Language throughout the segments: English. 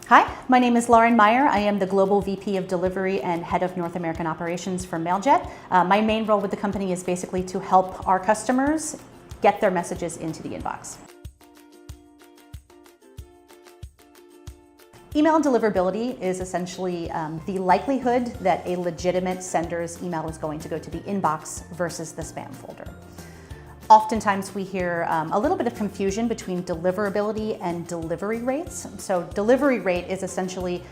Hi, my name is Lauren Meyer. I am the Global VP of Delivery and Head of North American Operations for Mailjet. My main role with the company is basically to help our customers get their messages into the inbox. Email deliverability is essentially the likelihood that a legitimate sender's email is going to go to the inbox versus the spam folder. Oftentimes we hear a little bit of confusion between deliverability and delivery rates. So delivery rate is essentially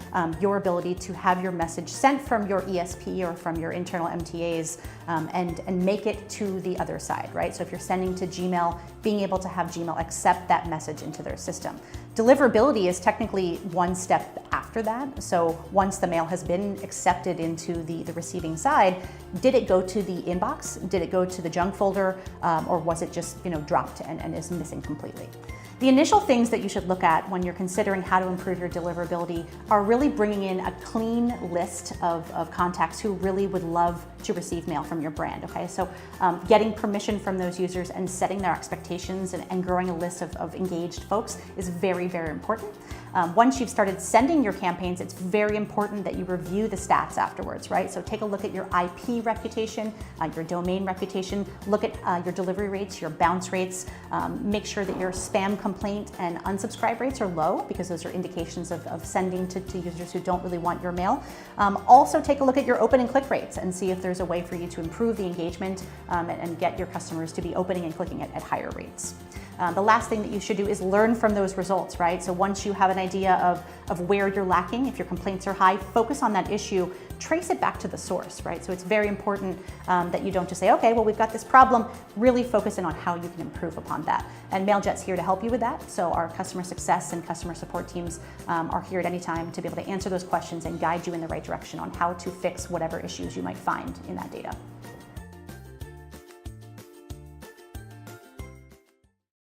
your ability to have your message sent from your ESP or from your internal MTAs and make it to the other side, right? So if you're sending to Gmail, being able to have Gmail accept that message into their system. Deliverability is technically one step after that. So once the mail has been accepted into the receiving side, did it go to the inbox? Did it go to the junk folder? Or was it just dropped and is missing completely? The initial things that you should look at when you're considering how to improve your deliverability are really bringing in a clean list of contacts who really would love to receive mail from your brand, okay? So getting permission from those users and setting their expectations and growing a list of engaged folks is very, very important. Once you've started sending your campaigns, it's very important that you review the stats afterwards, right? So take a look at your IP reputation, your domain reputation, look at your delivery rates, your bounce rates, make sure that your spam complaint and unsubscribe rates are low because those are indications of sending to users who don't really want your mail. Also take a look at your open and click rates and see if there's a way for you to improve the engagement and get your customers to be opening and clicking at higher rates. The last thing that you should do is learn from those results, right? So once you have an idea of where you're lacking, if your complaints are high, focus on that issue, trace it back to the source, right? So it's very important that you don't just say, okay, well, we've got this problem, really focus in on how you can improve upon that. And Mailjet's here to help you with that. So our customer success and customer support teams are here at any time to be able to answer those questions and guide you in the right direction on how to fix whatever issues you might find in that data.